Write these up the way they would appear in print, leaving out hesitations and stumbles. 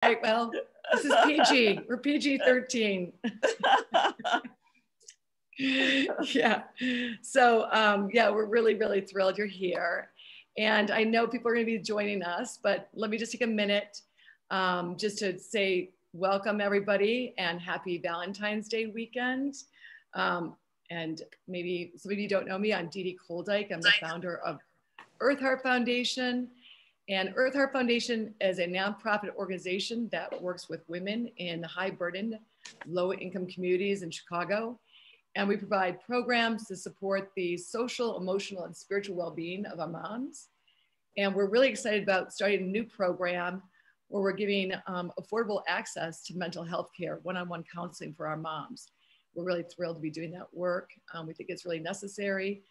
right, well, this is PG. We're PG-13. Yeah. So yeah, we're really, really thrilled you're here. And I know people are going to be joining us, but let me just take a minute just to say welcome everybody and happy Valentine's Day weekend. And maybe some of you don't know me, I'm Dee Dee Koldyke. I'm the founder of Earth Heart Foundation. And Earth Heart Foundation is a nonprofit organization that works with women in high burden, low income communities in Chicago. And we provide programs to support the social, emotional, and spiritual well-being of our moms. And we're really excited about starting a new program where we're giving affordable access to mental health care, one-on-one counseling for our moms. We're really thrilled to be doing that work. We think it's really necessary.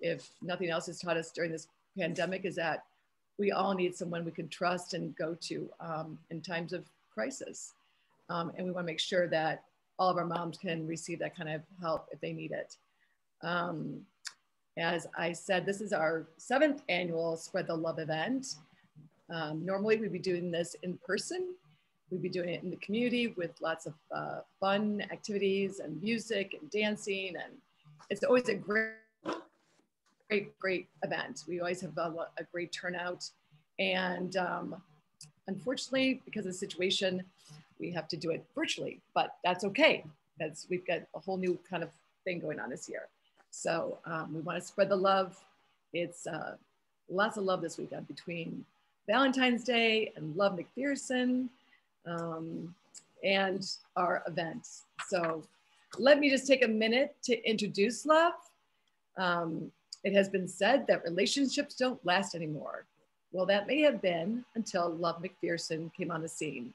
If nothing else has taught us during this pandemic is that we all need someone we can trust and go to in times of crisis. And we wanna make sure that all of our moms can receive that kind of help if they need it. As I said, this is our 7th annual Spread the Love event. Normally we'd be doing this in person. We'd be doing it in the community with lots of fun activities and music and dancing. And it's always a great event. We always have a great turnout. And unfortunately, because of the situation, we have to do it virtually, but that's okay. We've got a whole new kind of thing going on this year. So we want to spread the love. It's lots of love this weekend between Valentine's Day and Love McPherson and our events. So let me just take a minute to introduce love. It has been said that relationships don't last anymore. Well, that may have been until Love McPherson came on the scene.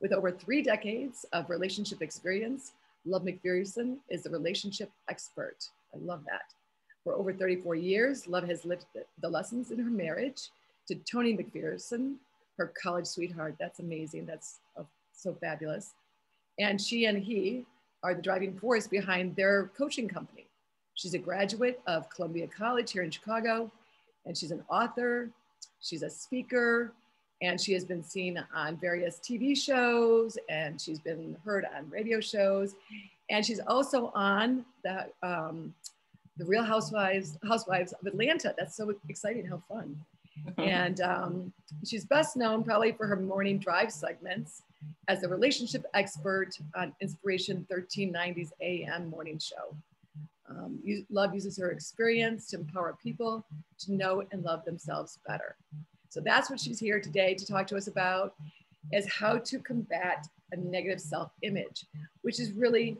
With over 3 decades of relationship experience, Love McPherson is the relationship expert. I love that. For over 34 years, Love has lived the lessons in her marriage to Tony McPherson, her college sweetheart. That's amazing. That's so fabulous. And she and he are the driving force behind their coaching company. She's a graduate of Columbia College here in Chicago, and she's an author, she's a speaker, and she has been seen on various TV shows, and she's been heard on radio shows. And she's also on the Real Housewives of Atlanta. That's so exciting, how fun. And she's best known probably for her morning drive segments as a relationship expert on Inspiration 1390's AM morning show. Love uses her experience to empower people to know and love themselves better. So that's what she's here today to talk to us about, is how to combat a negative self-image, which is really,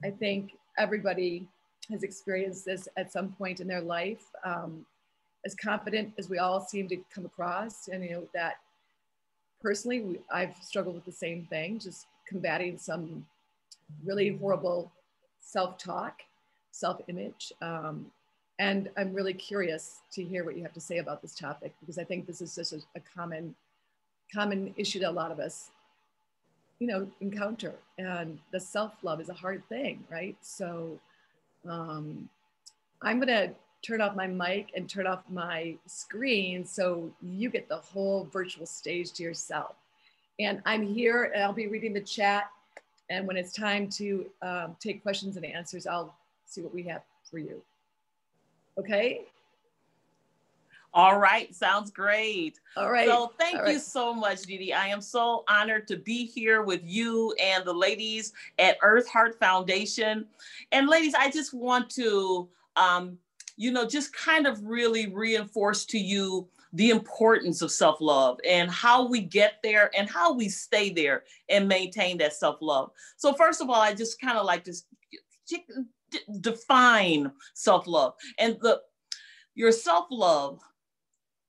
I think everybody has experienced this at some point in their life. As confident as we all seem to come across, and that personally, I've struggled with the same thing, just combating some really horrible self-talk, self-image. And I'm really curious to hear what you have to say about this topic, because I think this is just a common issue that a lot of us, encounter. And the self-love is a hard thing, right? So I'm gonna turn off my mic and turn off my screen so you get the whole virtual stage to yourself. And I'm here and I'll be reading the chat. And when it's time to take questions and answers, I'll see what we have for you. Okay. All right. Sounds great. All right. So thank you so much, Dee Dee. I am so honored to be here with you and the ladies at Earth Heart Foundation. And ladies, I just want to, just kind of really reinforce to you the importance of self-love and how we get there and how we stay there and maintain that self-love. So first of all, I just kind of like to define self-love. And your self-love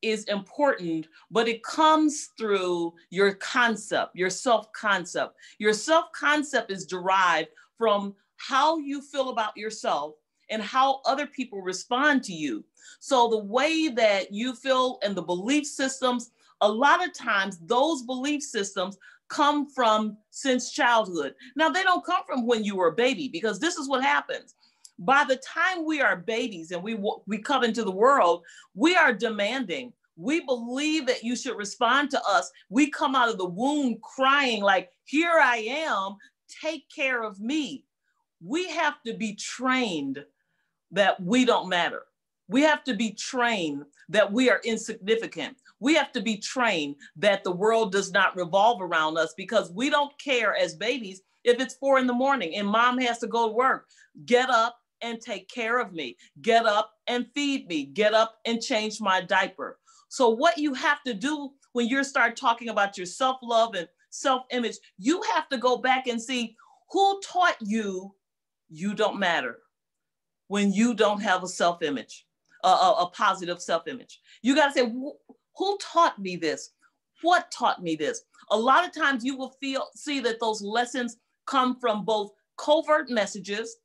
is important, but it comes through your concept, your self-concept. Your self-concept is derived from how you feel about yourself and how other people respond to you. So the way that you feel and the belief systems, a lot of times those belief systems come from since childhood. Now, they don't come from when you were a baby, because this is what happens. By the time we are babies and we come into the world, we are demanding. We believe that you should respond to us. We come out of the womb crying like, here I am, take care of me. We have to be trained that we don't matter. We have to be trained that we are insignificant. We have to be trained that the world does not revolve around us, because we don't care as babies if it's 4 a.m. and mom has to go to work. Get up and take care of me. Get up and feed me. Get up and change my diaper. So what you have to do when you start talking about your self-love and self-image, you have to go back and see who taught you you don't matter when you don't have a self-image, a positive self-image. You got to say, who taught me this? What taught me this? A lot of times you will see that those lessons come from both covert messages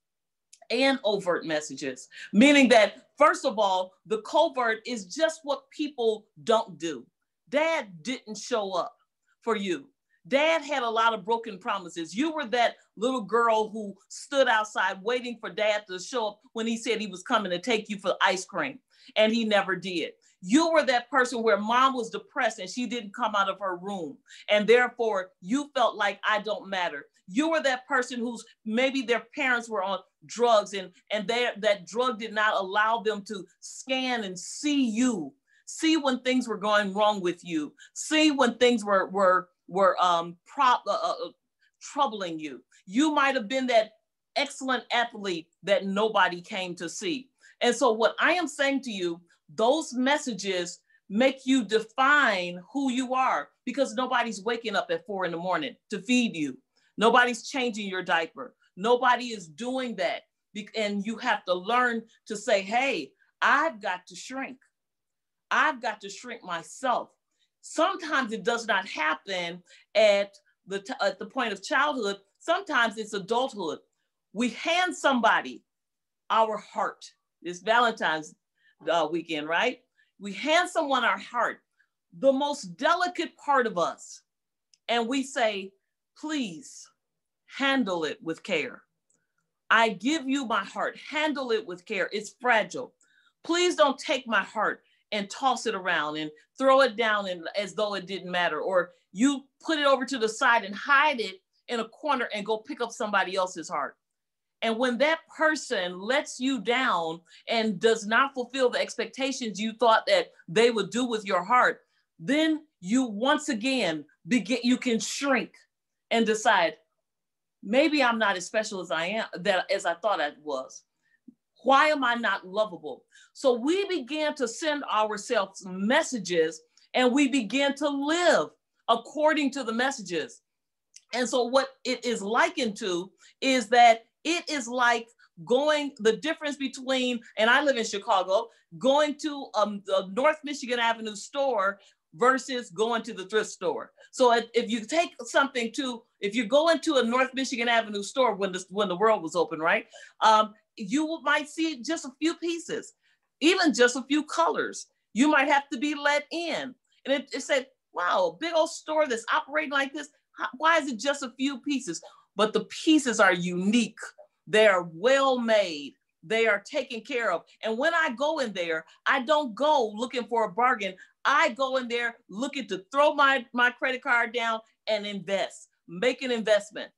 and overt messages, meaning that, first of all, the covert is just what people don't do. Dad didn't show up for you. Dad had a lot of broken promises. You were that little girl who stood outside waiting for dad to show up when he said he was coming to take you for ice cream, and he never did. You were that person where mom was depressed and she didn't come out of her room, and therefore you felt like I don't matter. You were that person who's maybe their parents were on drugs and that drug did not allow them to scan and see you, see when things were going wrong with you, see when things were troubling you. You might have been that excellent athlete that nobody came to see. And so what I am saying to you, those messages make you define who you are, because nobody's waking up at 4 a.m. to feed you. Nobody's changing your diaper. Nobody is doing that. And you have to learn to say, hey, I've got to shrink. I've got to shrink myself. Sometimes it does not happen at the point of childhood. Sometimes it's adulthood. We hand somebody our heart. It's Valentine's weekend, right? We hand someone our heart, the most delicate part of us, and we say, please handle it with care. I give you my heart. Handle it with care. It's fragile. Please don't take my heart and toss it around and throw it down as though it didn't matter, or you put it over to the side and hide it in a corner and go pick up somebody else's heart. And when that person lets you down and does not fulfill the expectations you thought that they would do with your heart, then you once again you can shrink and decide, maybe I'm not as special as as I thought I was. Why am I not lovable? So we began to send ourselves messages, and we began to live according to the messages. And so what it is likened to is that it is like the difference between, and I live in Chicago, going to the North Michigan Avenue store versus going to the thrift store. So if you take something if you go into a North Michigan Avenue store when the world was open, right? You might see just a few pieces, even just a few colors. You might have to be let in. And it said, wow, a big old store that's operating like this. Why is it just a few pieces? But the pieces are unique. They are well made. They are taken care of. And when I go in there, I don't go looking for a bargain. I go in there looking to throw my credit card down and invest, make an investment.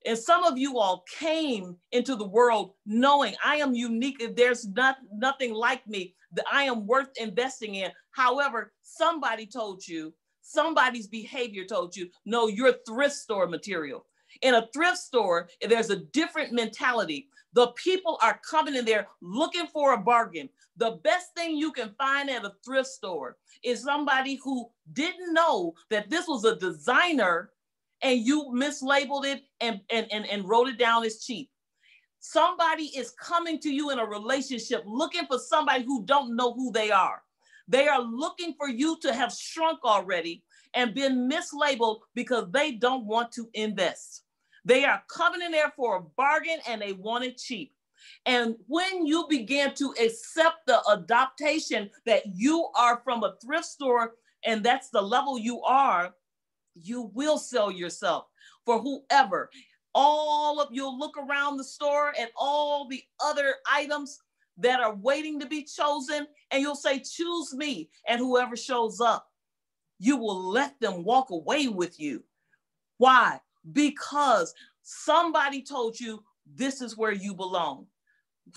And some of you all came into the world knowing I am unique. There's nothing like me that I am worth investing in. However, somebody told you, somebody's behavior told you, no, you're thrift store material. In a thrift store, there's a different mentality. The people are coming in there looking for a bargain. The best thing you can find at a thrift store is somebody who didn't know that this was a designer and you mislabeled it and wrote it down as cheap. Somebody is coming to you in a relationship looking for somebody who don't know who they are. They are looking for you to have shrunk already and been mislabeled because they don't want to invest. They are coming in there for a bargain and they want it cheap. And when you begin to accept the adaptation that you are from a thrift store and that's the level you are, you will sell yourself for whoever. You'll look around the store and all the other items, that are waiting to be chosen, and you'll say, choose me. And whoever shows up, you will let them walk away with you. Why? Because somebody told you this is where you belong.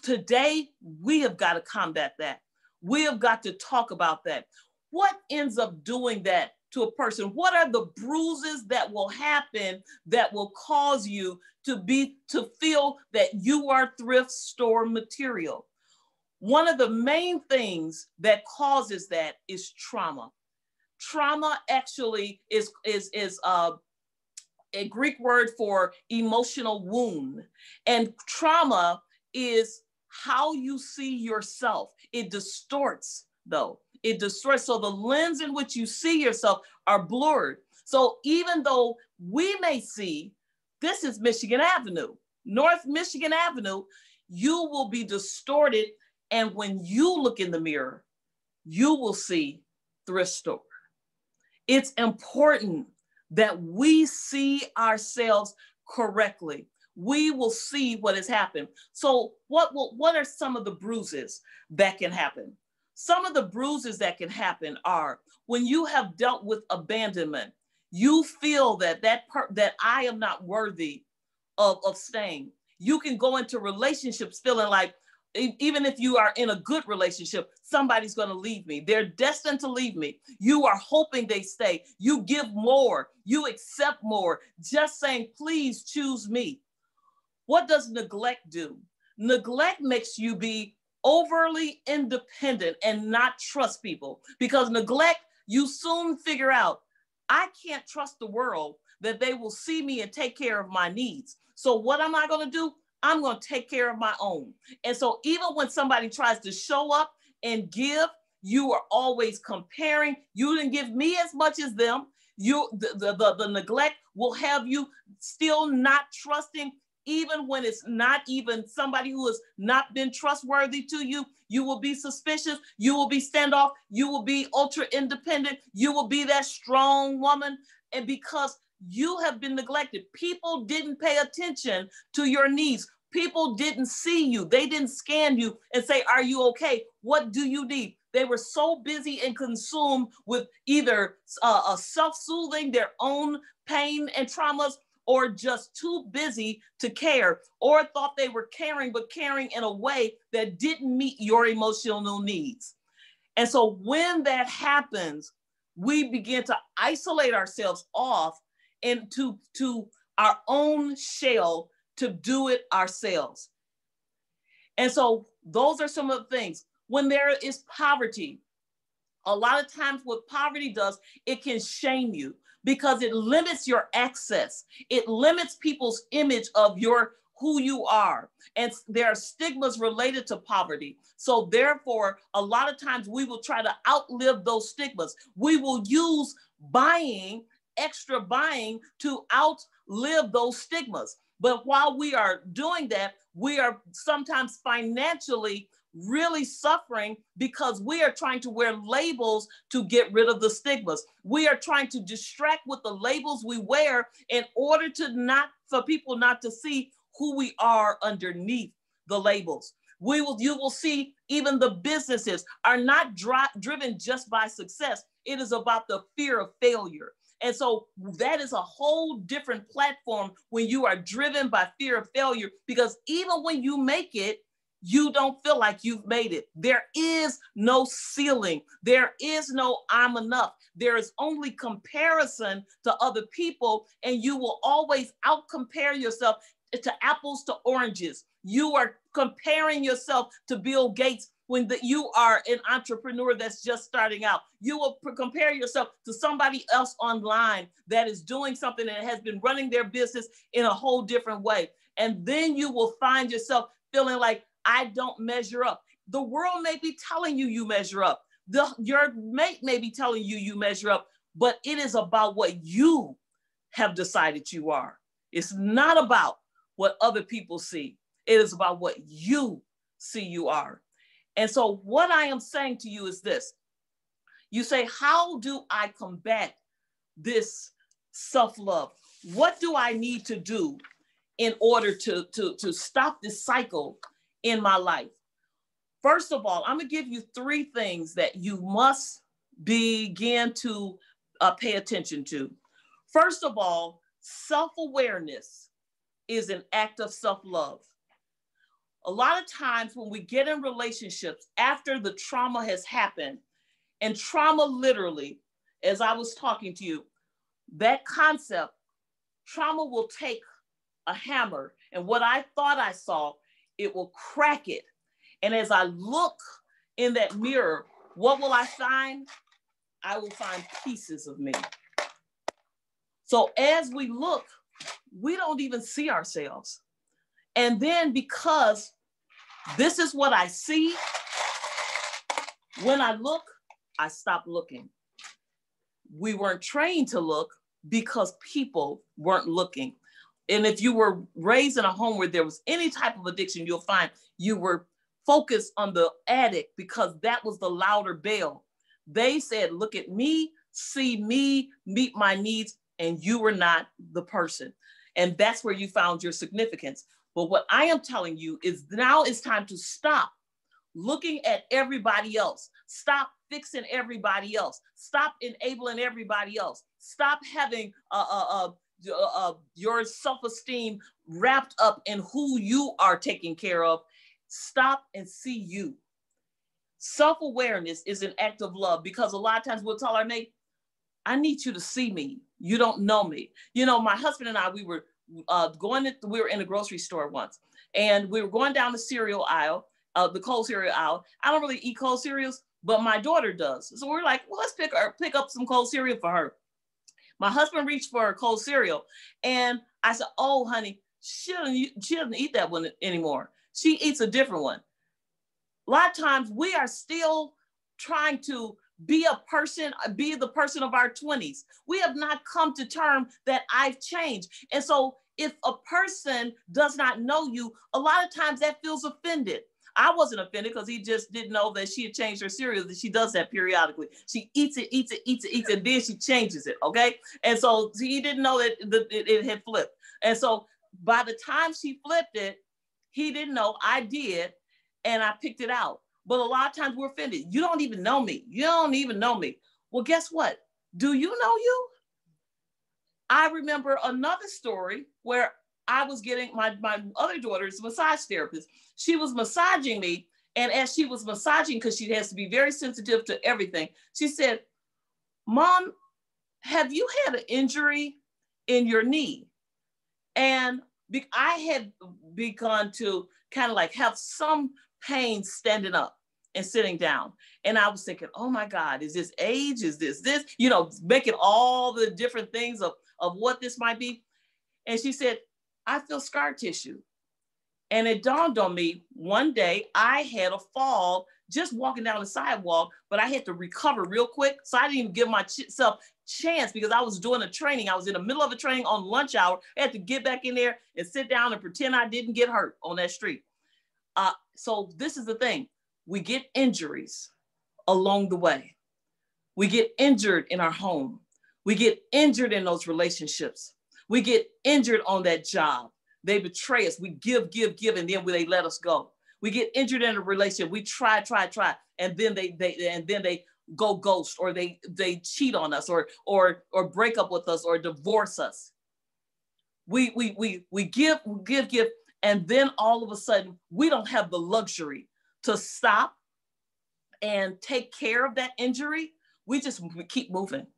Today, we have got to combat that. We have got to talk about that. What ends up doing that to a person? What are the bruises that will happen that will cause you to feel that you are thrift store material? One of the main things that causes that is trauma. Trauma actually is a Greek word for emotional wound. And trauma is how you see yourself. It distorts, though. It distorts. So the lens in which you see yourself are blurred. So even though we may see this is Michigan Avenue, North Michigan Avenue, you will be distorted. And when you look in the mirror, you will see thrift store. It's important that we see ourselves correctly. We will see what has happened. So what are some of the bruises that can happen? Some of the bruises that can happen are when you have dealt with abandonment, you feel that I am not worthy of staying. You can go into relationships feeling like, even if you are in a good relationship, somebody's going to leave me. They're destined to leave me. You are hoping they stay. You give more. You accept more. Just saying, please choose me. What does neglect do? Neglect makes you be overly independent and not trust people, because neglect, you soon figure out, I can't trust the world that they will see me and take care of my needs. So what am I going to do? I'm going to take care of my own. And so even when somebody tries to show up and give, you are always comparing. You didn't give me as much as them. The neglect will have you still not trusting, even when it's not even somebody who has not been trustworthy to you. You will be suspicious. You will be standoff. You will be ultra independent. You will be that strong woman. And because you have been neglected, people didn't pay attention to your needs. People didn't see you. They didn't scan you and say, are you okay? What do you need? They were so busy and consumed with either self-soothing their own pain and traumas, or just too busy to care, or thought they were caring, but caring in a way that didn't meet your emotional needs. And so when that happens, we begin to isolate ourselves off into our own shell to do it ourselves. And so those are some of the things. When there is poverty, a lot of times what poverty does, it can shame you because it limits your access. It limits people's image of who you are. And there are stigmas related to poverty. So therefore, a lot of times we will try to outlive those stigmas. We will use extra buying to outlive those stigmas. But while we are doing that, we are sometimes financially really suffering because we are trying to wear labels to get rid of the stigmas. We are trying to distract with the labels we wear in order for people not to see who we are underneath the labels. You will see even the businesses are not driven just by success. It is about the fear of failure. And so that is a whole different platform when you are driven by fear of failure, because even when you make it, you don't feel like you've made it. There is no ceiling. There is no I'm enough. There is only comparison to other people, and you will always out-compare yourself to apples to oranges. You are comparing yourself to Bill Gates when you are an entrepreneur that's just starting out. You will compare yourself to somebody else online that is doing something and has been running their business in a whole different way. And then you will find yourself feeling like, I don't measure up. The world may be telling you you measure up. Your mate may be telling you you measure up, but it is about what you have decided you are. It's not about what other people see. It is about what you see you are. And so what I am saying to you is this. You say, how do I combat this self-love? What do I need to do in order to stop this cycle in my life? First of all, I'm going to give you 3 things that you must begin to pay attention to. First of all, self-awareness is an act of self-love. A lot of times when we get in relationships after the trauma has happened, and trauma literally, as I was talking to you, that concept, trauma will take a hammer, and what I thought I saw, it will crack it. And as I look in that mirror, what will I find? I will find pieces of me. So as we look, we don't even see ourselves. And then because this is what I see, when I look, I stop looking. We weren't trained to look because people weren't looking. And if you were raised in a home where there was any type of addiction, you'll find you were focused on the addict because that was the louder bell. They said, look at me, see me, meet my needs, and you were not the person. And that's where you found your significance. But what I am telling you is now it's time to stop looking at everybody else. Stop fixing everybody else. Stop enabling everybody else. Stop having your self-esteem wrapped up in who you are taking care of. Stop and see you. Self-awareness is an act of love, because a lot of times we'll tell our mate, I need you to see me. You don't know me. You know, my husband and I, we were in a grocery store once, and we were going down the cereal aisle, the cold cereal aisle. I don't really eat cold cereals, but my daughter does. So we're like, well, let's pick up some cold cereal for her. My husband reached for a cold cereal, and I said, oh, honey, she doesn't eat that one anymore. She eats a different one. A lot of times we are still trying to be the person of our 20s. We have not come to terms that I've changed. And so if a person does not know you, a lot of times that feels offended. I wasn't offended because he just didn't know that she had changed her cereal, that she does that periodically. She eats it, and then she changes it, okay? And so he didn't know that it had flipped. And so by the time she flipped it, he didn't know, I did, and I picked it out. But a lot of times we're offended. You don't even know me. You don't even know me. Well, guess what? Do you know you? I remember another story where I was getting my other daughter's massage therapist. She was massaging me. And as she was massaging, because she has to be very sensitive to everything, she said, Mom, have you had an injury in your knee? And I had begun to kind of like have some pain standing up and sitting down. And I was thinking, oh my God, is this age? Is this, you know, making all the different things of what this might be. And she said, I feel scar tissue. And it dawned on me one day I had a fall just walking down the sidewalk, but I had to recover real quick. So I didn't even give myself chance because I was doing a training. I was in the middle of a training on lunch hour. I had to get back in there and sit down and pretend I didn't get hurt on that street. So this is the thing. We get injuries along the way. We get injured in our home. We get injured in those relationships. We get injured on that job. They betray us. We give, and then they let us go. We get injured in a relationship. We try, and then they go ghost, or they cheat on us, or break up with us, or divorce us. We give, and then all of a sudden we don't have the luxury to stop and take care of that injury. We keep moving.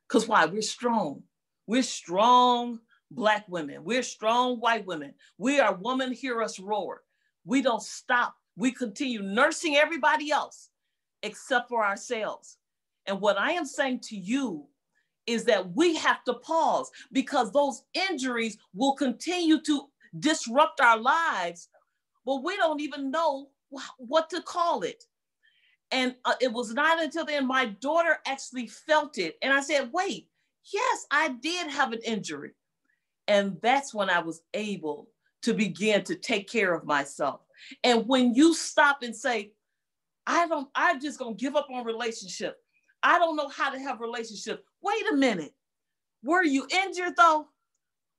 Because why? We're strong. We're strong Black women. We're strong white women. We are women, hear us roar. We don't stop. We continue nursing everybody else except for ourselves. And what I am saying to you is that we have to pause, because those injuries will continue to disrupt our lives, but we don't even know what to call it. And it was not until then my daughter actually felt it. And I said, wait, yes, I did have an injury. And that's when I was able to begin to take care of myself. And when you stop and say, I'm just going to give up on relationship. I don't know how to have relationship. Wait a minute. Were you injured though?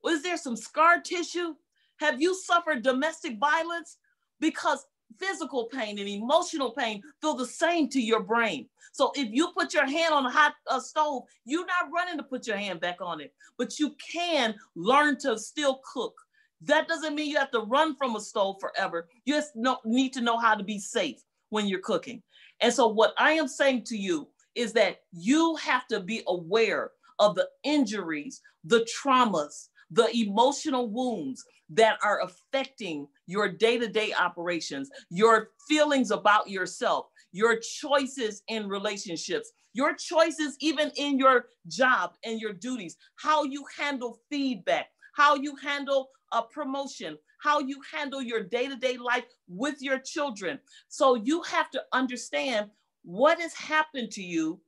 Was there some scar tissue? Have you suffered domestic violence? Because physical pain and emotional pain feel the same to your brain. So if you put your hand on a hot stove, you're not running to put your hand back on it, but you can learn to still cook. That doesn't mean you have to run from a stove forever. You just need to know how to be safe when you're cooking. And so what I am saying to you is that you have to be aware of the injuries, the traumas, the emotional wounds that are affecting your day-to-day operations, your feelings about yourself, your choices in relationships, your choices even in your job and your duties, how you handle feedback, how you handle a promotion, how you handle your day-to-day life with your children. So you have to understand what has happened to you,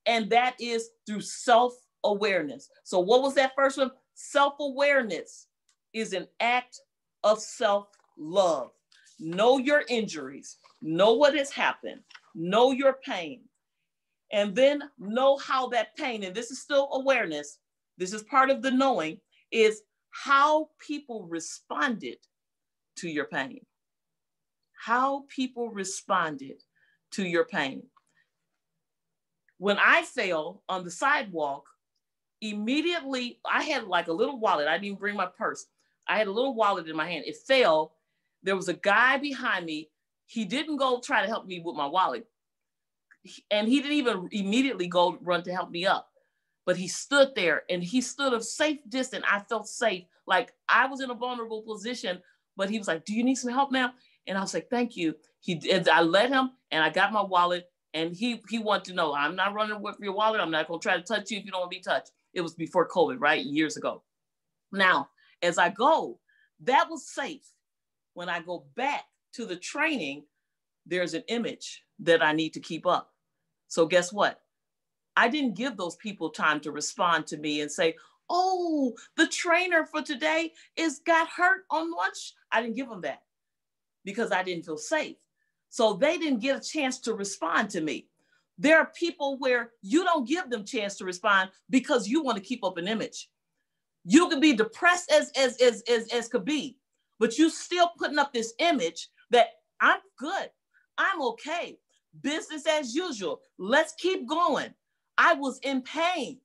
and that is through self-awareness. So what was that first one? Self-awareness is an act of self-love. Know your injuries, know what has happened, know your pain, and then know how that pain, and this is still awareness, this is part of the knowing, is how people responded to your pain. How people responded to your pain. When I fell on the sidewalk, immediately, I had like a little wallet. I didn't even bring my purse. I had a little wallet in my hand. It fell. There was a guy behind me. He didn't go try to help me with my wallet. And he didn't even immediately go run to help me up. But he stood there, and he stood a safe distance. I felt safe. Like I was in a vulnerable position, but he was like, "Do you need some help, ma'am?" And I was like, "Thank you." I let him, and I got my wallet, and he wanted to know, "I'm not running with your wallet. I'm not going to try to touch you if you don't want to be touched." It was before COVID, right? Years ago. Now, as I go, that was safe. When I go back to the training, there's an image that I need to keep up. So guess what? I didn't give those people time to respond to me and say, "Oh, the trainer for today got hurt on lunch." I didn't give them that because I didn't feel safe. So they didn't get a chance to respond to me. There are people where you don't give them a chance to respond because you want to keep up an image. You can be depressed as could be, but you still putting up this image that I'm good, I'm okay, business as usual, let's keep going. I was in pain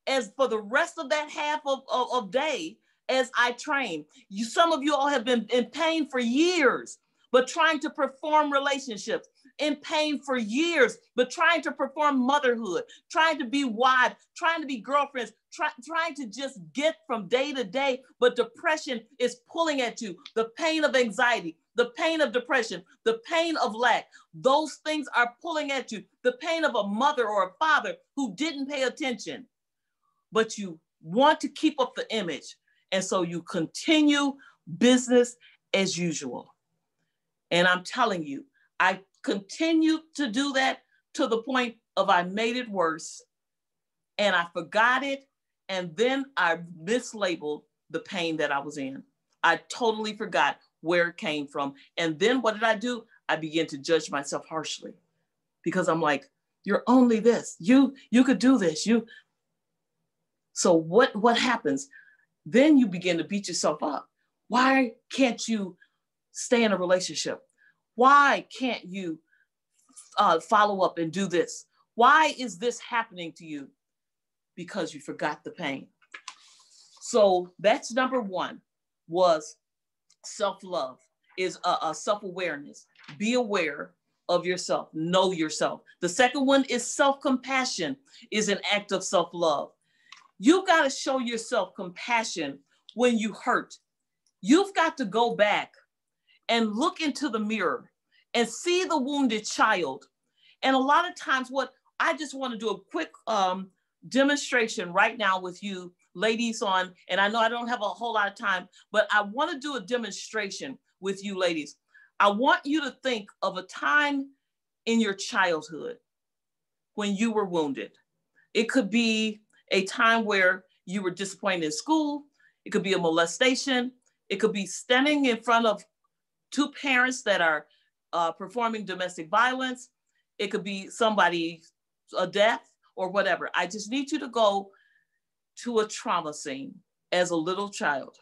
as for the rest of that half of day as I trained. Some of you all have been in pain for years, but trying to perform relationships, in pain for years, but trying to perform motherhood, trying to be wives, trying to be girlfriends, trying to just get from day to day, but depression is pulling at you. The pain of anxiety, the pain of depression, the pain of lack, those things are pulling at you. The pain of a mother or a father who didn't pay attention, but you want to keep up the image. And so you continue business as usual. And I'm telling you, I continued to do that to the point of I made it worse, and I forgot it, and then I mislabeled the pain that I was in. I totally forgot where it came from. And then what did I do? I began to judge myself harshly because I'm like, "You're only this. You could do this. So what happens? Then you begin to beat yourself up. Why can't you stay in a relationship? Why can't you follow up and do this? Why is this happening to you? Because you forgot the pain." So that's number one, was self-love, is a self-awareness. Be aware of yourself, know yourself. The second one is self-compassion, is an act of self-love. You got to show yourself compassion when you hurt. You've got to go back and look into the mirror and see the wounded child. And a lot of times what I just want to do a quick demonstration right now with you ladies on, and I know I don't have a whole lot of time, but I want to do a demonstration with you ladies. I want you to think of a time in your childhood when you were wounded. It could be a time where you were disappointed in school. It could be a molestation. It could be standing in front of two parents that are performing domestic violence. It could be a death or whatever. I just need you to go to a trauma scene as a little child.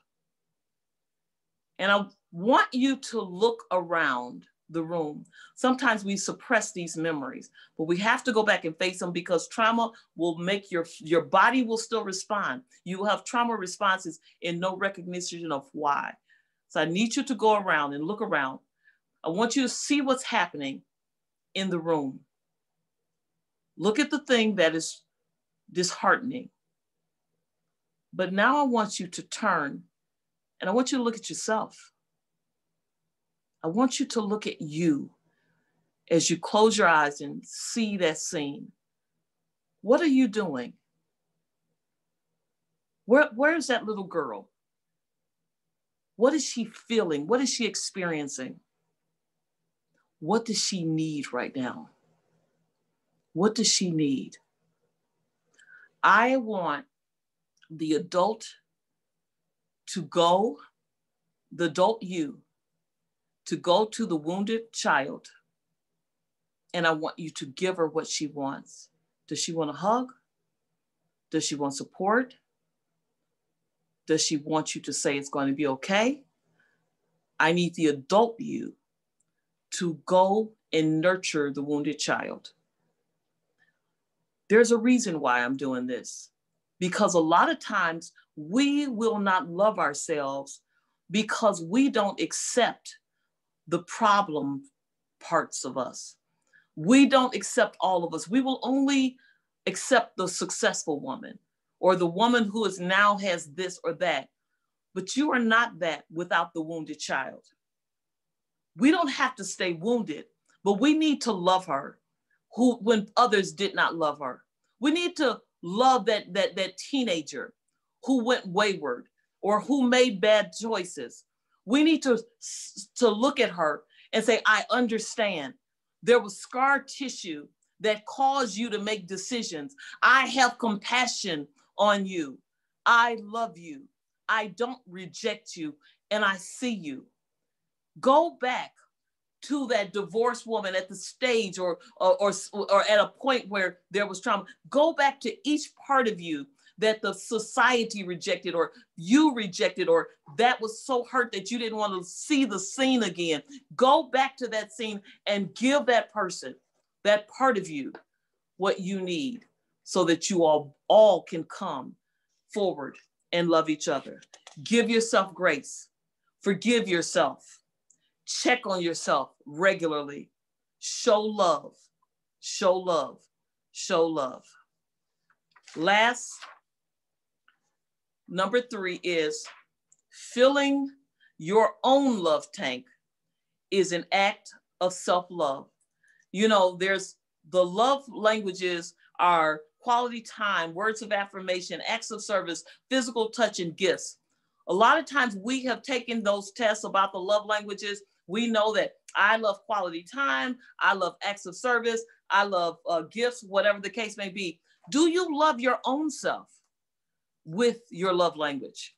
And I want you to look around the room. Sometimes we suppress these memories, but we have to go back and face them, because trauma will make your body will still respond. You will have trauma responses and no recognition of why. So I need you to go around and look around. I want you to see what's happening in the room. Look at the thing that is disheartening. But now I want you to turn and I want you to look at yourself. I want you to look at you as you close your eyes and see that scene. What are you doing? Where is that little girl? What is she feeling? What is she experiencing? What does she need right now? What does she need? I want the adult to go, the adult you, to go to the wounded child, and I want you to give her what she wants. Does she want a hug? Does she want support? Does she want you to say it's going to be okay? I need the adult you to go and nurture the wounded child. There's a reason why I'm doing this, because a lot of times we will not love ourselves because we don't accept the problem parts of us. We don't accept all of us. We will only accept the successful woman or the woman who is now has this or that. But you are not that without the wounded child. We don't have to stay wounded, but we need to love her when others did not love her. We need to love that teenager who went wayward or who made bad choices. We need to look at her and say, I understand. There was scar tissue that caused you to make decisions. I have compassion on you. I love you. I don't reject you, and I see you. Go back to that divorced woman at the stage or at a point where there was trauma. Go back to each part of you that the society rejected or you rejected, or that was so hurt that you didn't want to see the scene again. Go back to that scene and give that person, that part of you, what you need so that you all can come forward and love each other. Give yourself grace. Forgive yourself. Check on yourself regularly. Show love. Show love. Show love. Last, number 3 is filling your own love tank is an act of self-love. You know, there's the love languages are quality time, words of affirmation, acts of service, physical touch, and gifts. A lot of times we have taken those tests about the love languages. We know that I love quality time, I love acts of service, I love gifts, whatever the case may be. Do you love your own self with your love language?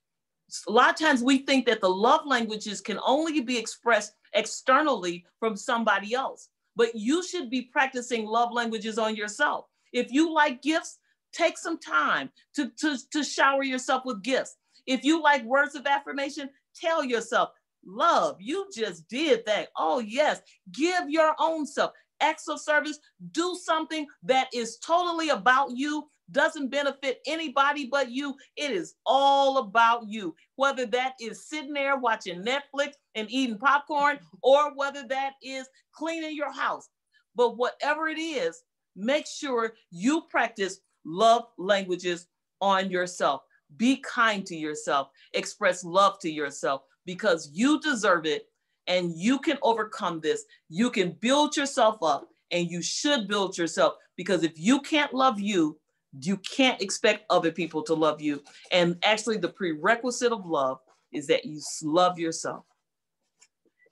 A lot of times we think that the love languages can only be expressed externally from somebody else, but you should be practicing love languages on yourself. If you like gifts, take some time to shower yourself with gifts. If you like words of affirmation, tell yourself, love, you just did that. Oh yes, give your own self. Acts of service, do something that is totally about you, doesn't benefit anybody but you. It is all about you. Whether that is sitting there watching Netflix and eating popcorn, or whether that is cleaning your house. But whatever it is, make sure you practice love languages on yourself. Be kind to yourself. Express love to yourself because you deserve it and you can overcome this. You can build yourself up and you should build yourself, because if you can't love you, you can't expect other people to love you. And actually the prerequisite of love is that you love yourself.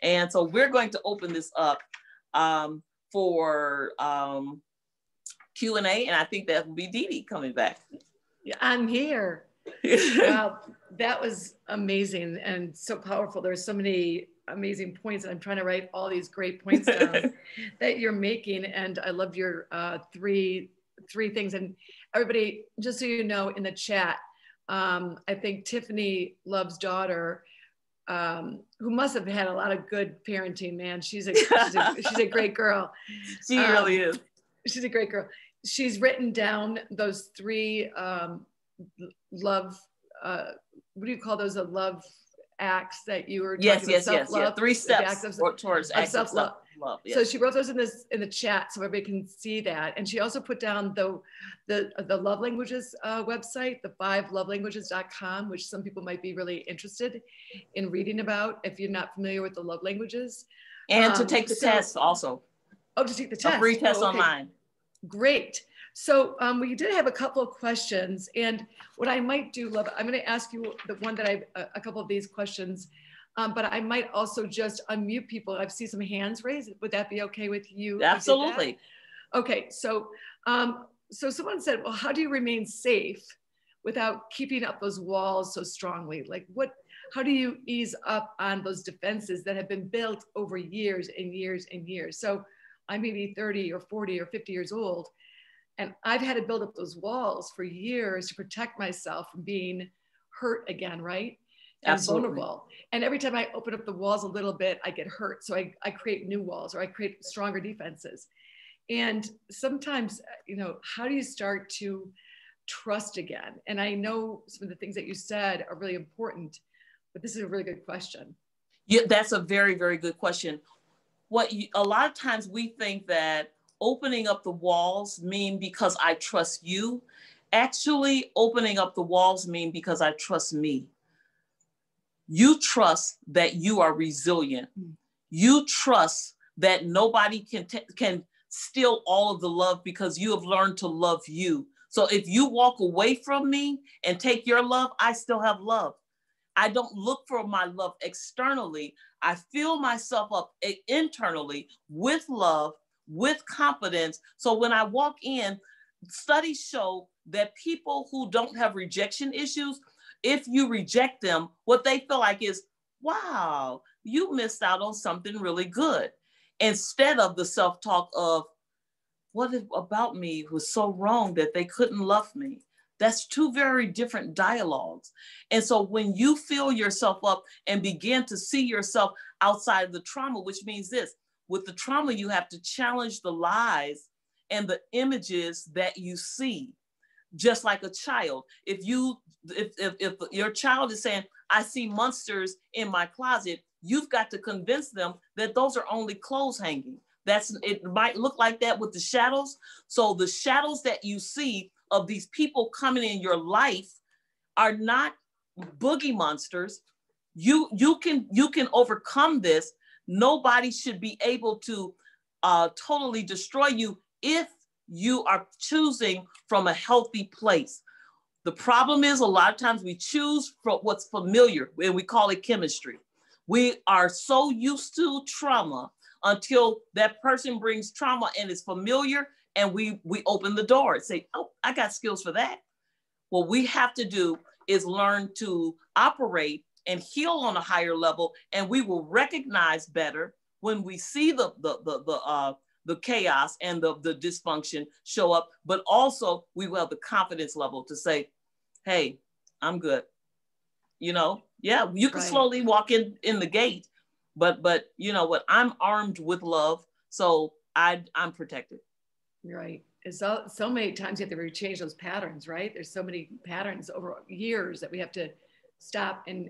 And so we're going to open this up for Q&A, and I think that will be Dee Dee coming back. Yeah, I'm here. Wow, that was amazing and so powerful. There's so many amazing points, and I'm trying to write all these great points down that you're making. And I love your three things. And everybody, just so you know, in the chat, I think Tiffany Love's daughter who must have had a lot of good parenting, man. She's a great girl. She really is. She's a great girl. She's written down those 3 love, what do you call those? Love acts that you were talking about. Yes. Self-love, 3 steps towards acts of self-love. Love, yes. So she wrote those in the chat so everybody can see that. And she also put down the love languages website, the 5lovelanguages.com, which some people might be really interested in reading about if you're not familiar with the love languages. And to take the test also. Oh, to take the test. A free test online. Great. So we did have a couple of questions, and what I might do, Love, I'm going to ask you the one that a couple of these questions. But I might also just unmute people. I've seen some hands raised. Would that be okay with you? Absolutely. Okay, so so someone said, well, how do you remain safe without keeping up those walls so strongly? Like how do you ease up on those defenses that have been built over years and years and years? So I may be 30 or 40 or 50 years old, and I've had to build up those walls for years to protect myself from being hurt again, right? And Absolutely. vulnerable. And every time I open up the walls a little bit, I get hurt. So I create new walls, or I create stronger defenses. And sometimes, how do you start to trust again? And I know some of the things that you said are really important, but this is a really good question. Yeah, that's a very, very good question. A lot of times we think that opening up the walls mean because I trust you. Actually, opening up the walls mean because I trust me. You trust that you are resilient. You trust that nobody can steal all of the love because you have learned to love you. So if you walk away from me and take your love, I still have love. I don't look for my love externally. I fill myself up internally with love, with confidence. So when I walk in, studies show that people who don't have rejection issues, if you reject them, what they feel like is, wow, you missed out on something really good. Instead of the self-talk of, what about me was so wrong that they couldn't love me? That's 2 very different dialogues. And so when you fill yourself up and begin to see yourself outside of the trauma, which means this, with the trauma, you have to challenge the lies and the images that you see. Just like a child, if your child is saying, I see monsters in my closet, you've got to convince them that those are only clothes hanging. It might look like that with the shadows. So the shadows that you see of these people coming in your life are not boogie monsters. You can overcome this. Nobody should be able to totally destroy you if you are choosing from a healthy place. The problem is a lot of times we choose from what's familiar, and we call it chemistry. We are so used to trauma until that person brings trauma and it's familiar, and we open the door and say, oh, I got skills for that. What we have to do is learn to operate and heal on a higher level, and we will recognize better when we see the chaos and the dysfunction show up, but also we will have the confidence level to say, hey, I'm good. Yeah, you can slowly walk in the gate, but you know what? I'm armed with love, so I'm protected. Right. It's so many times you have to change those patterns, right? There's so many patterns over years that we have to stop and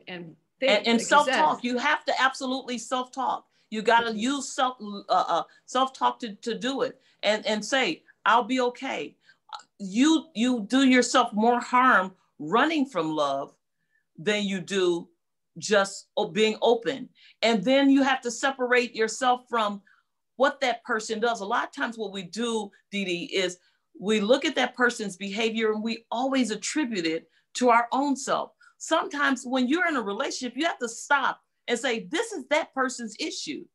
think. And self-talk, you have to absolutely self-talk. You got to use self-talk to do it and say, I'll be okay. You do yourself more harm running from love than you do just being open. And then you have to separate yourself from what that person does. A lot of times what we do, Dee Dee, is we look at that person's behavior and we always attribute it to our own self. Sometimes when you're in a relationship, you have to stop and say, this is that person's issue.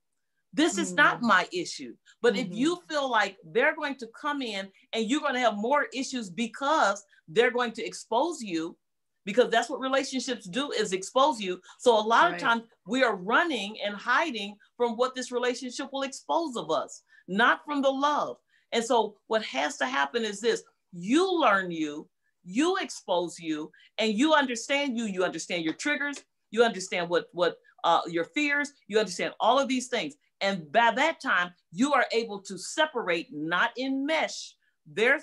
This is not my issue. But if you feel like they're going to come in and you're going to have more issues because they're going to expose you, because that's what relationships do, is expose you. So a lot of times we are running and hiding from what this relationship will expose of us, not from the love. And so what has to happen is this: you learn you expose you, and you understand you understand your triggers, You understand what your fears, you understand all of these things. And by that time, you are able to separate, not enmesh their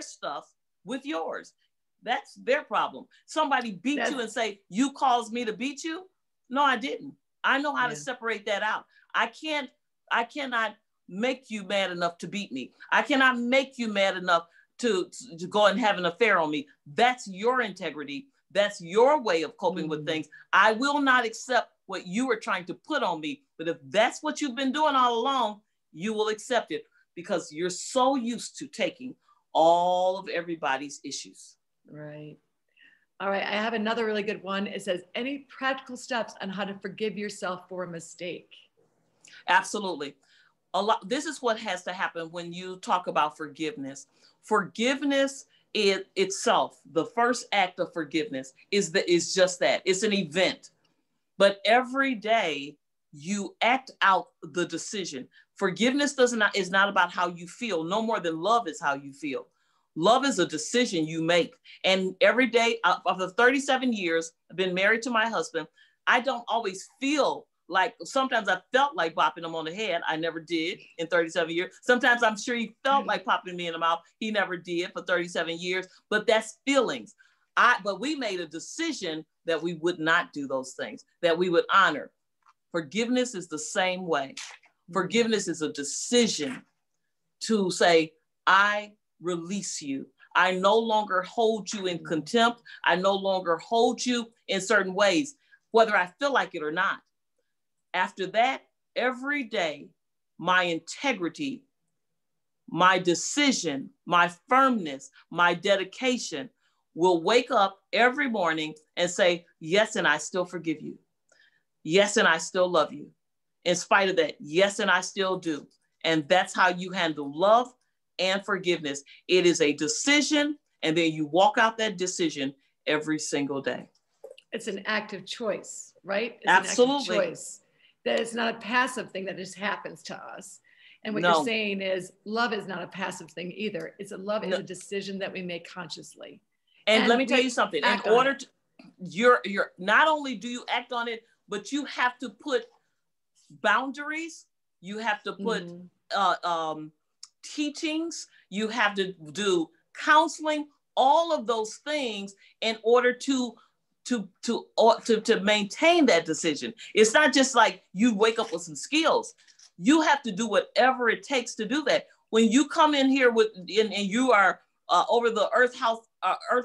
stuff with yours. That's their problem. Somebody beat you and say, you caused me to beat you. No, I didn't. I know how to separate that out. I cannot make you mad enough to beat me. I cannot make you mad enough to go and have an affair on me. That's your integrity. That's your way of coping with things. I will not accept what you are trying to put on me. But if that's what you've been doing all along, you will accept it because you're so used to taking all of everybody's issues. Right. All right. I have another really good one. It says, any practical steps on how to forgive yourself for a mistake? Absolutely. This is what has to happen when you talk about forgiveness. Forgiveness itself, the first act of forgiveness is just that. It's an event. But every day you act out the decision. Forgiveness is not about how you feel, no more than love is how you feel. Love is a decision you make. And every day, of the 37 years I've been married to my husband, I don't always feel like, sometimes I felt like bopping him on the head. I never did in 37 years. Sometimes I'm sure he felt like popping me in the mouth. He never did for 37 years, but that's feelings. But we made a decision that we would not do those things, that we would honor. Forgiveness is the same way. Forgiveness is a decision to say, I release you. I no longer hold you in contempt. I no longer hold you in certain ways, whether I feel like it or not. After that, every day, my integrity, my decision, my firmness, my dedication will wake up every morning and say, yes, and I still forgive you. Yes, and I still love you. In spite of that, yes, and I still do. And that's how you handle love and forgiveness. It is a decision, and then you walk out that decision every single day. It's an active choice, right? It's Absolutely. An active choice. That it's not a passive thing that just happens to us. And what you're saying is love is not a passive thing either. It's is a decision that we make consciously. And let me tell you something. In order to, you're not only do you act on it, but you have to put boundaries. You have to put teachings. You have to do counseling. All of those things in order to maintain that decision. It's not just like you wake up with some skills. You have to do whatever it takes to do that. When you come in here and you are over the Earth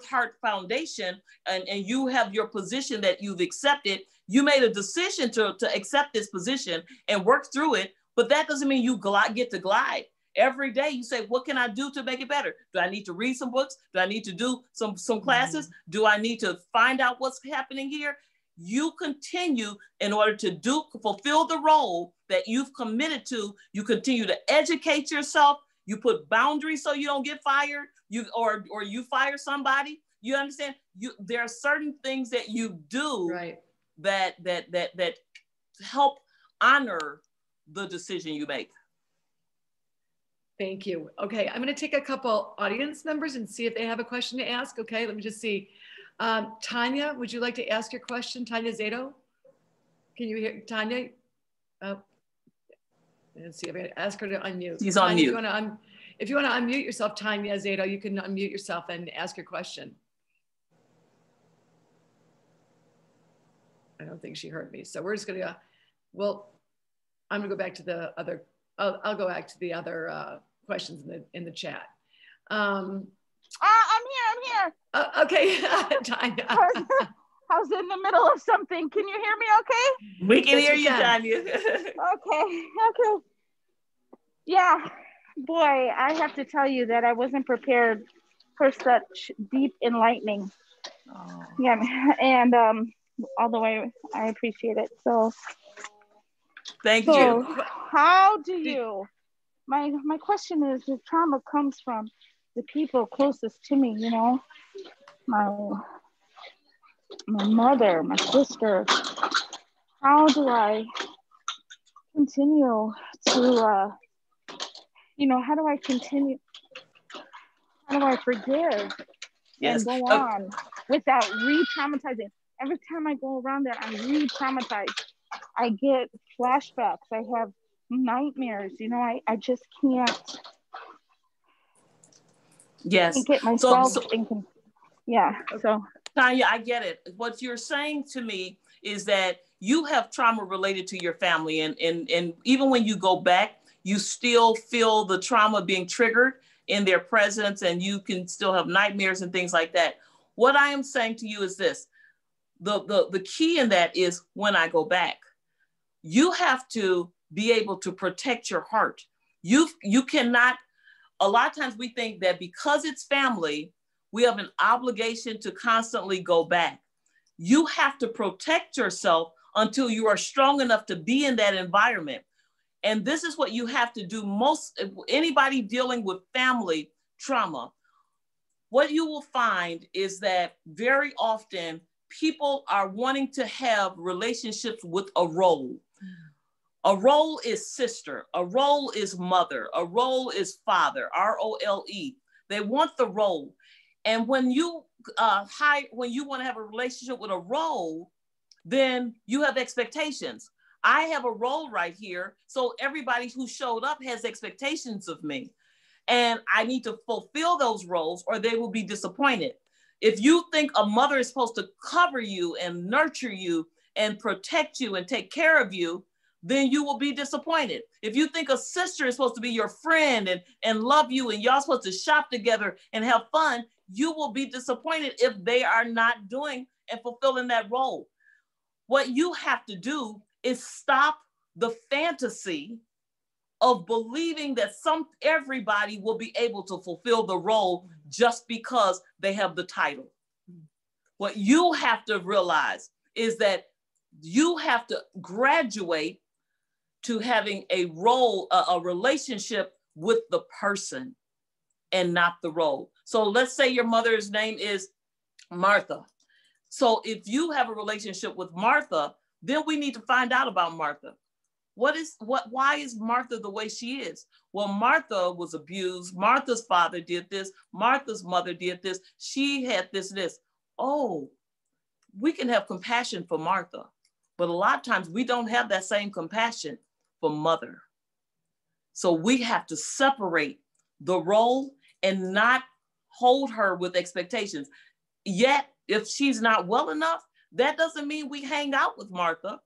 Heart Foundation, and you have your position that you've accepted, you made a decision to accept this position and work through it, but that doesn't mean you get to glide. Every day you say, what can I do to make it better? Do I need to read some books? Do I need to do some classes? Do I need to find out what's happening here? You continue in order to fulfill the role that you've committed to. You continue to educate yourself. You put boundaries so you don't get fired. Or you fire somebody. You understand? There are certain things that you do that help honor the decision you make. Thank you. Okay, I'm going to take a couple audience members and see if they have a question to ask. Okay, let me just see. Tanya, would you like to ask your question? Tanya Zato? Can you hear Tanya? Oh, let's see if I can ask her to unmute. She's on mute. If you want to unmute yourself, Tanya Zato, you can unmute yourself and ask your question. I don't think she heard me. So we're just going to go, I'm going to go back to the other, I'll go back to the other questions in the chat. I'm here. Okay, Tanya. I was in the middle of something. Can you hear me okay? We can hear you, Tanya. Okay. Yeah, boy, I have to tell you that I wasn't prepared for such deep enlightening. Oh. Yeah, and although I appreciate it. So thank you. How do you, my question is, the trauma comes from the people closest to me, you know, my mother, my sister. How do I continue to, how do I forgive and go on without re-traumatizing? every time I go around there, I'm re-traumatized. I get flashbacks. I have nightmares. You know, I just can't Yes. get myself in. Yeah. So Tanya, I get it. What you're saying to me is that you have trauma related to your family, and even when you go back, you still feel the trauma being triggered in their presence, and you can still have nightmares and things like that. What I am saying to you is this: the key in that is when I go back, you have to be able to protect your heart. You cannot. A lot of times we think that because it's family, we have an obligation to constantly go back. You have to protect yourself until you are strong enough to be in that environment. And this is what you have to do. Anybody dealing with family trauma, what you will find is that very often people are wanting to have relationships with a role. A role is sister, a role is mother, a role is father, ROLE. They want the role. And when you want to have a relationship with a role, then you have expectations. I have a role right here, so everybody who showed up has expectations of me. And I need to fulfill those roles or they will be disappointed. If you think a mother is supposed to cover you and nurture you and protect you and take care of you, then you will be disappointed. If you think a sister is supposed to be your friend and love you and y'all supposed to shop together and have fun, you will be disappointed if they are not doing and fulfilling that role. What you have to do is stop the fantasy of believing that everybody will be able to fulfill the role just because they have the title. What you have to realize is that you have to graduate to having a role, a relationship with the person and not the role. So let's say your mother's name is Martha. So if you have a relationship with Martha, then we need to find out about Martha. Why is Martha the way she is? Well, Martha was abused. Martha's father did this. Martha's mother did this. She had this. Oh, we can have compassion for Martha, but a lot of times we don't have that same compassion for mother. So we have to separate the role and not hold her with expectations. Yet, if she's not well enough, that doesn't mean we hang out with Martha.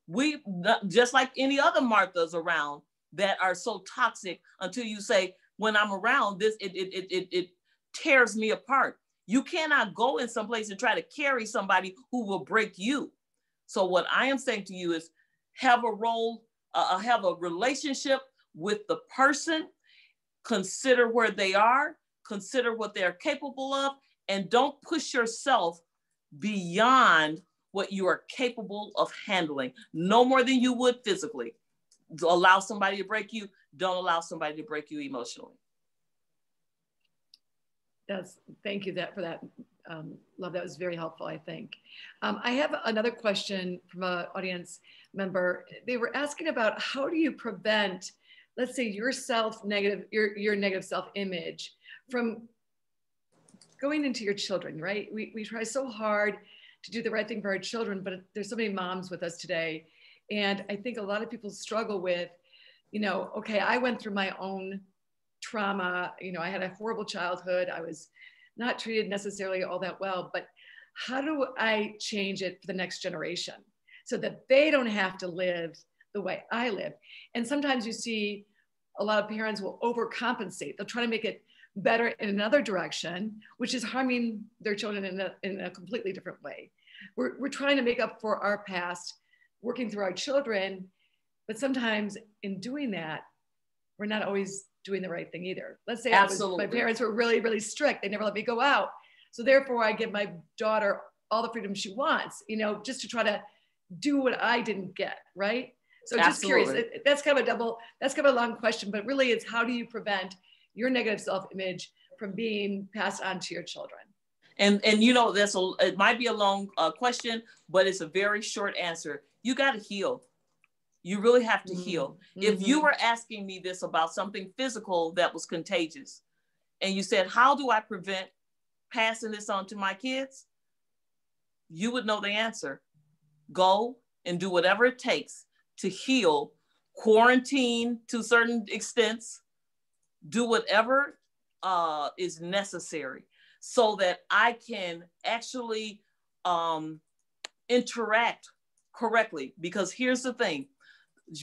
We, just like any other Marthas around that are so toxic, until you say, when I'm around this, it tears me apart. You cannot go in some place and try to carry somebody who will break you. So what I am saying to you is have a role, have a relationship with the person, consider where they are, consider what they're capable of, and don't push yourself beyond what you are capable of handling, no more than you would physically. Allow somebody to break you. Don't allow somebody to break you emotionally. Thank you for that. Love, that was very helpful, I think. I have another question from an audience member. They were asking about how do you prevent, let's say, your negative self-image from going into your children, right? We try so hard to do the right thing for our children, but there's so many moms with us today. And I think a lot of people struggle with, okay, I went through my own trauma. I had a horrible childhood. I was not treated necessarily all that well, but how do I change it for the next generation so that they don't have to live the way I live? And sometimes you see a lot of parents will overcompensate. They'll try to make it better in another direction, which is harming their children in a completely different way. We're trying to make up for our past, working through our children, but sometimes in doing that, we're not always doing the right thing either. Let's say my parents were really, really strict. They never let me go out. So therefore I give my daughter all the freedom she wants, just to try to do what I didn't get, right? So just curious, that's kind of a long question, but really it's how do you prevent your negative self-image from being passed on to your children? And it might be a long question, but it's a very short answer. You got to heal. You really have to heal. If you were asking me this about something physical that was contagious, and you said, how do I prevent passing this on to my kids? you would know the answer. Go and do whatever it takes to heal, quarantine to certain extents, do whatever is necessary so that I can actually interact correctly. Because here's the thing,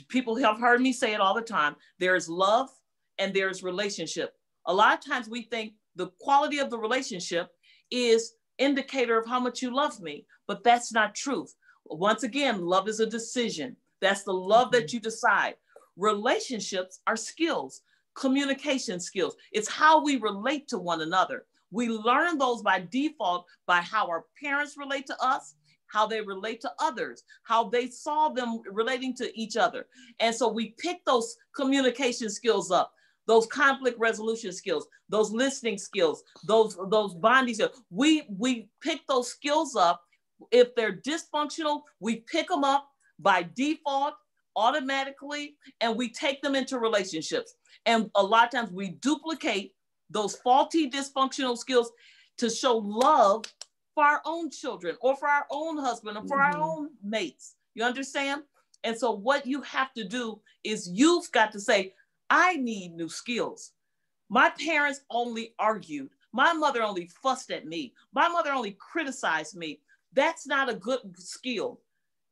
people have heard me say it all the time, there's love and there's relationship. A lot of times we think the quality of the relationship is indicator of how much you love me, but that's not truth. Once again, love is a decision. That's the love that you decide. Relationships are skills, communication skills. It's how we relate to one another. We learn those by default by how our parents relate to us, how they relate to others, how they saw them relating to each other. And so we pick those communication skills up, those conflict resolution skills, those listening skills, those bonding skills. We pick those skills up. If they're dysfunctional, we pick them up by default, automatically, and we take them into relationships. And a lot of times we duplicate those faulty, dysfunctional skills to show love for our own children or for our own husband or for our own mates. You understand? And so what you have to do is you've got to say, I need new skills. My parents only argued. My mother only fussed at me. My mother only criticized me. That's not a good skill,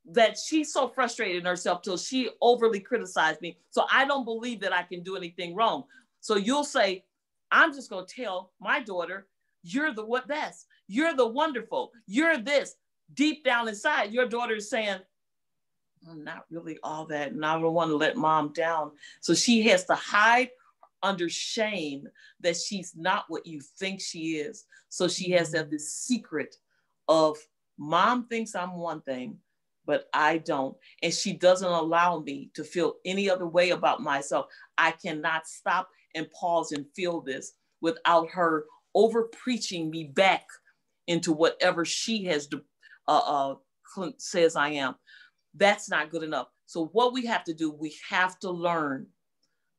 that she's so frustrated in herself till she overly criticized me. So I don't believe that I can do anything wrong. So you'll say, I'm just going to tell my daughter, you're the what best. You're the wonderful. You're this. Deep down inside, your daughter is saying, I'm not really all that, and I don't want to let mom down. So she has to hide under shame that she's not what you think she is. So she has to have this secret of, mom thinks I'm one thing, but I don't. And she doesn't allow me to feel any other way about myself. I cannot stop and pause and feel this without her over preaching me back into whatever she has says I am. That's not good enough. So what we have to do, we have to learn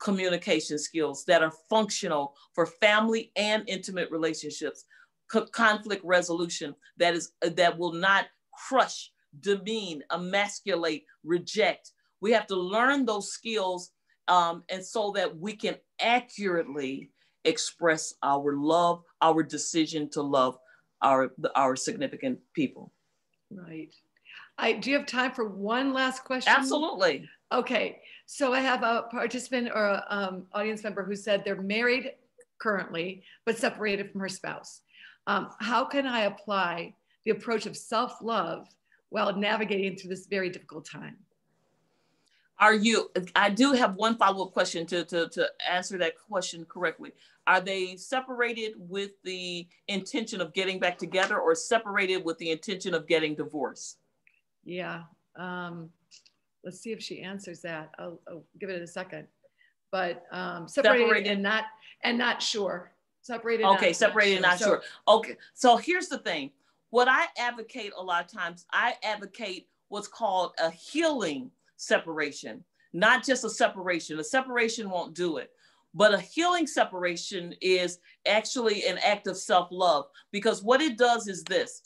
communication skills that are functional for family and intimate relationships, conflict resolution that will not crush, demean, emasculate, reject. We have to learn those skills, and so that we can accurately express our love, our decision to love our significant people. Right. Do you have time for one last question? Absolutely. Okay. So I have a participant or a, audience member who said they're married currently, but separated from her spouse. How can I apply the approach of self-love while navigating through this very difficult time? I do have one follow-up question to answer that question correctly. Are they separated with the intention of getting back together, or separated with the intention of getting divorced? Yeah. Let's see if she answers that. I'll give it a second. But separated and not sure. Separated. Okay, separated and not sure. Okay, so here's the thing. What I advocate a lot of times, I advocate what's called a healing separation, not just a separation. A separation won't do it, but a healing separation is actually an act of self-love, because what it does is this.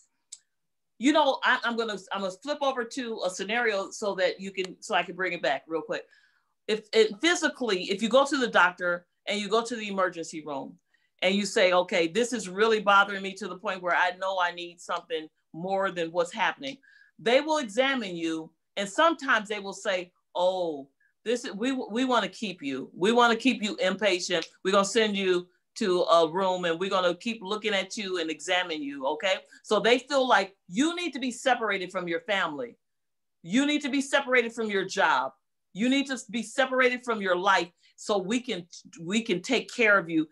You know, I'm gonna flip over to a scenario so that I can bring it back real quick. If you go to the doctor and you go to the emergency room and you say, okay, this is really bothering me to the point where I know I need something more than what's happening, they will examine you, and sometimes they will say, oh, we want to keep you. We want to keep you inpatient. We're gonna send you to a room and we're going to keep looking at you and examine you. Okay. So they feel like you need to be separated from your family. You need to be separated from your job. You need to be separated from your life so we can take care of you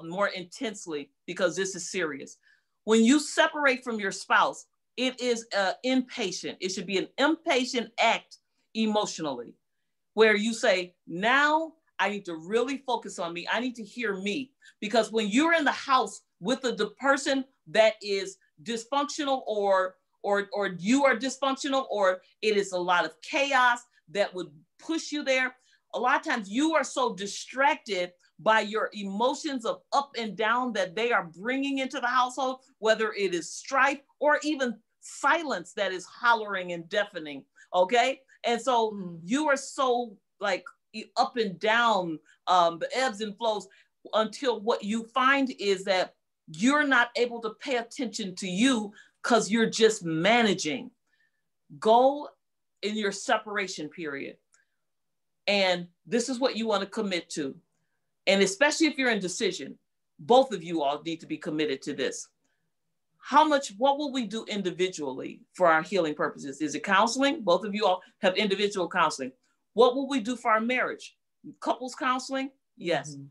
more intensely, because this is serious. When you separate from your spouse, it is inpatient. It should be an impatient act emotionally, where you say, now I need to really focus on me. I need to hear me. Because when you're in the house with the person that is dysfunctional, or you are dysfunctional, or it is a lot of chaos that would push you there, a lot of times you are so distracted by your emotions of up and down that they are bringing into the household, whether it is strife or even silence that is hollering and deafening. Okay. And so you are so like up and down, the ebbs and flows, until what you find is that you're not able to pay attention to you because you're just managing. Go in your separation period. And this is what you want to commit to. And especially if you're in decision, both of you all need to be committed to this. What will we do individually for our healing purposes? Is it counseling? Both of you all have individual counseling. What will we do for our marriage? Couples counseling? Yes. Mm-hmm.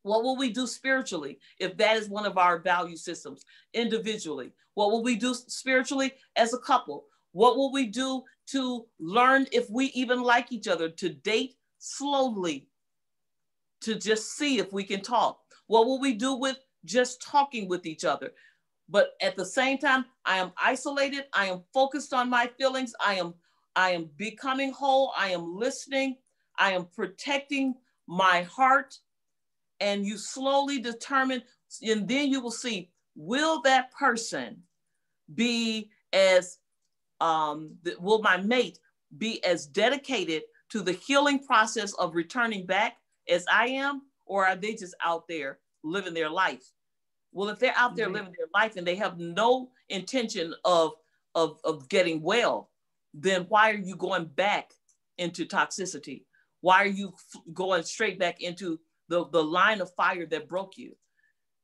What will we do spiritually if that is one of our value systems? Individually. What will we do spiritually as a couple? What will we do to learn if we even like each other, to date slowly, to just see if we can talk? What will we do with just talking with each other? But at the same time, I am isolated. I am focused on my feelings. I am becoming whole. I am listening. I am protecting my heart. And you slowly determine, and then you will see, will that person be as, will my mate be as dedicated to the healing process of returning back as I am, or are they just out there living their life? Well, if they're out there living their life and they have no intention of getting well, then why are you going back into toxicity? Why are you going straight back into the line of fire that broke you?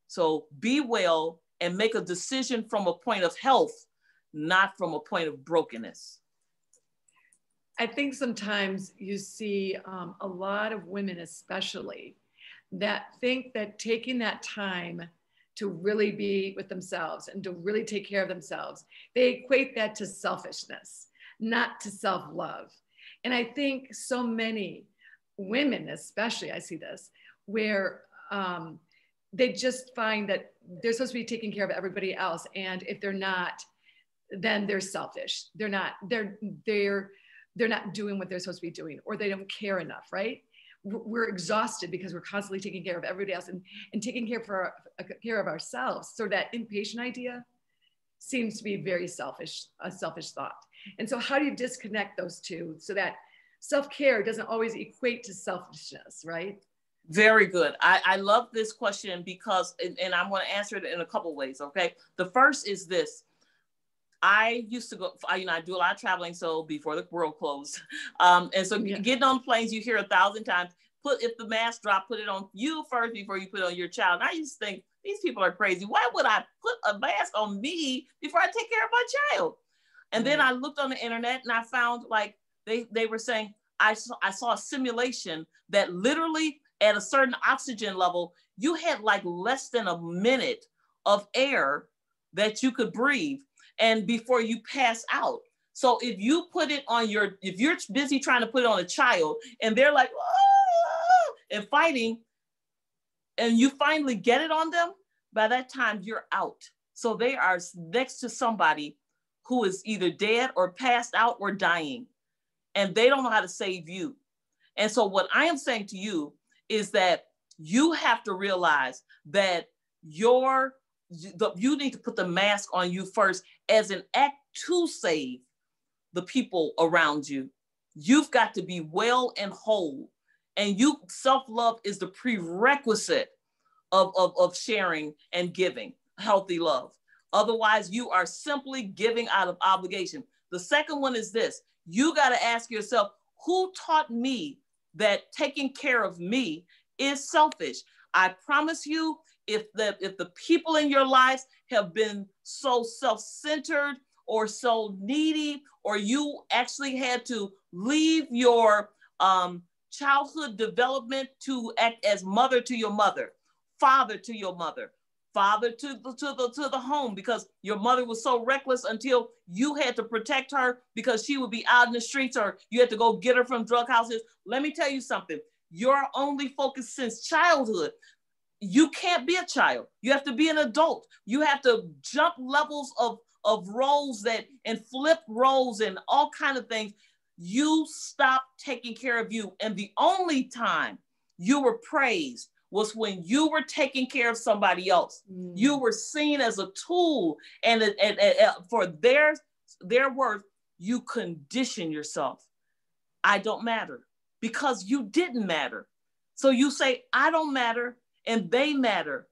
So be well and make a decision from a point of health, not from a point of brokenness. I think sometimes you see a lot of women especially that think that taking that time to really be with themselves and to really take care of themselves, they equate that to selfishness, not to self-love. And I think so many women, especially, I see this, where they just find that they're supposed to be taking care of everybody else. And if they're not, then they're selfish. They're not doing what they're supposed to be doing, or they don't care enough, right? We're exhausted because we're constantly taking care of everybody else and taking care of ourselves. So that impatient idea seems to be very selfish, a selfish thought. And so how do you disconnect those two so that self-care doesn't always equate to selfishness, right? Very good. I love this question because, and I'm going to answer it in a couple ways, okay? The first is this. I used to go, I do a lot of traveling, so before the world closed. And so getting on planes, you hear 1,000 times, if the mask drop, put it on you first before you put it on your child. And I used to think, these people are crazy. Why would I put a mask on me before I take care of my child? And then I looked on the internet and I found like, they were saying, I saw a simulation that literally at a certain oxygen level, you had like less than a minute of air that you could breathe and before you pass out. So if you put it on if you're busy trying to put it on a child and they're like, oh, and fighting, and you finally get it on them, by that time you're out. So they are next to somebody who is either dead or passed out or dying, and they don't know how to save you. And so what I am saying to you is that you have to realize that you need to put the mask on you first as an act to save the people around you. You've got to be well and whole. And self-love is the prerequisite of sharing and giving healthy love. Otherwise, you are simply giving out of obligation. The second one is this. You got to ask yourself, who taught me that taking care of me is selfish? I promise you, if the people in your lives have been so self-centered or so needy, or you actually had to leave your childhood development to act as mother to your mother, father to your mother, father to the home, because your mother was so reckless until you had to protect her because she would be out in the streets, or you had to go get her from drug houses. Let me tell you something. Your only focus since childhood, you can't be a child. You have to be an adult. You have to jump levels of roles and flip roles and all kind of things. You stop taking care of you. And the only time you were praised was when you were taking care of somebody else. You were seen as a tool and for their their worth, you condition yourself. I don't matter because you didn't matter. So you say, I don't matter and they matter.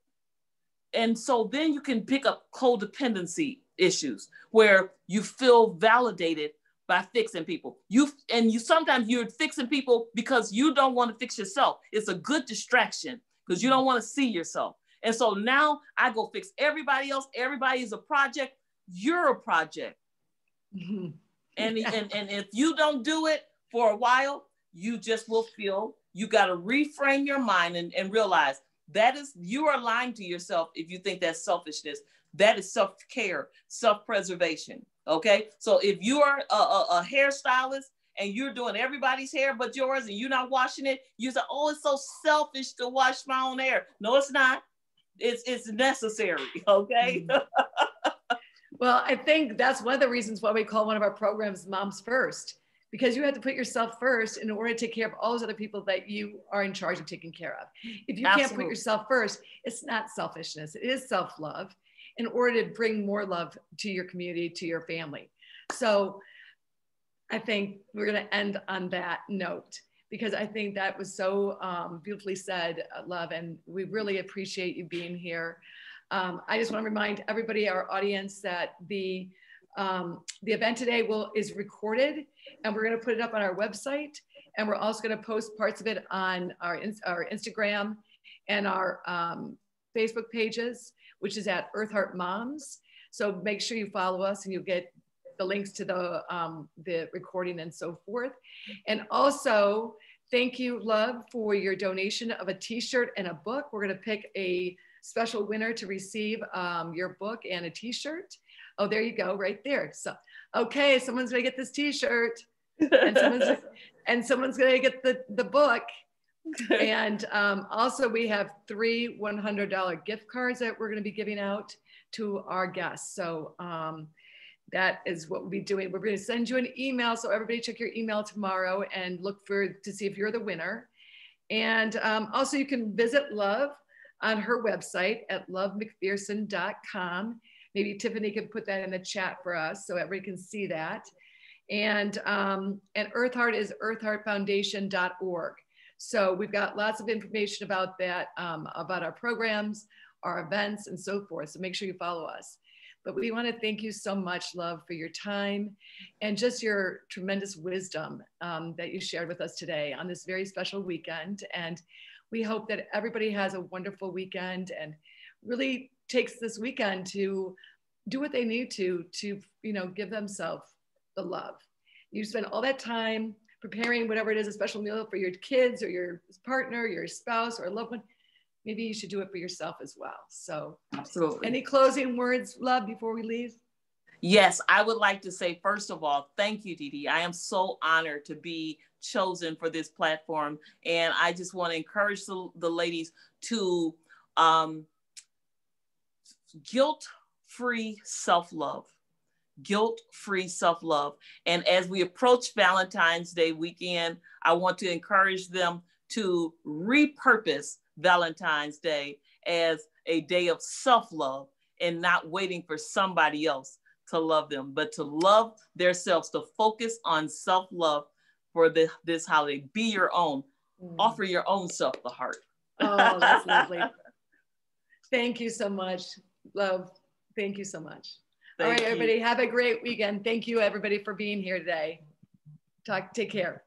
And so then you can pick up codependency issues where you feel validated by fixing people. You sometimes you're fixing people because you don't want to fix yourself. It's a good distraction because you don't want to see yourself. And so now I go fix everybody else. Everybody is a project. You're a project. Mm-hmm. And if you don't do it for a while, you just will feel you got to reframe your mind and realize that is, you are lying to yourself if you think that's selfishness. That is self-care, self-preservation. Okay. So if you are a hairstylist and you're doing everybody's hair but yours and you're not washing it, you say, oh, it's so selfish to wash my own hair. No, it's not. It's necessary. Okay. Well, I think that's one of the reasons why we call one of our programs Moms First, because you have to put yourself first in order to take care of all those other people that you are in charge of taking care of. If you can't put yourself first, it's not selfishness. It is self-love in order to bring more love to your community, to your family. So I think we're going to end on that note, because I think that was so beautifully said, Love, and we really appreciate you being here. I just want to remind everybody, our audience, that the event today is recorded, and we're going to put it up on our website, and we're also going to post parts of it on our Instagram and our Facebook pages, which is at Earth Heart Moms. So make sure you follow us, and you'll get the links to the recording and so forth. And also, thank you, Love, for your donation of a t-shirt and a book. We're going to pick a special winner to receive your book and a t-shirt. Oh, there you go, right there. So, okay, someone's gonna get this t-shirt, and someone's gonna get the book. And also we have 3 $100 gift cards that we're gonna be giving out to our guests. So that is what we'll be doing. We're gonna send you an email, so everybody check your email tomorrow and look to see if you're the winner. And also you can visit Love on her website at lovemcpherson.com. Maybe Tiffany could put that in the chat for us so everybody can see that. And Earth Heart is earthheartfoundation.org. So we've got lots of information about that, about our programs, our events, and so forth. So make sure you follow us. But we want to thank you so much, Love, for your time and just your tremendous wisdom that you shared with us today on this very special weekend. And we hope that everybody has a wonderful weekend and really takes this weekend to do what they need to give themselves the love. You spend all that time preparing whatever it is, a special meal for your kids or your partner, your spouse or a loved one. Maybe you should do it for yourself as well. So absolutely. Any closing words, Love, before we leave? Yes, I would like to say, first of all, thank you, Dee Dee. I am so honored to be chosen for this platform. And I just want to encourage the ladies to guilt-free self-love. Guilt-free self-love. And as we approach Valentine's Day weekend, I want to encourage them to repurpose Valentine's Day as a day of self-love and not waiting for somebody else to love them, but to love themselves, to focus on self-love for this holiday. Be your own. Offer your own self the heart. Oh, that's lovely. Thank you so much, Love. Thank you so much. All right, everybody, have a great weekend. Thank you, everybody, for being here today. Take care.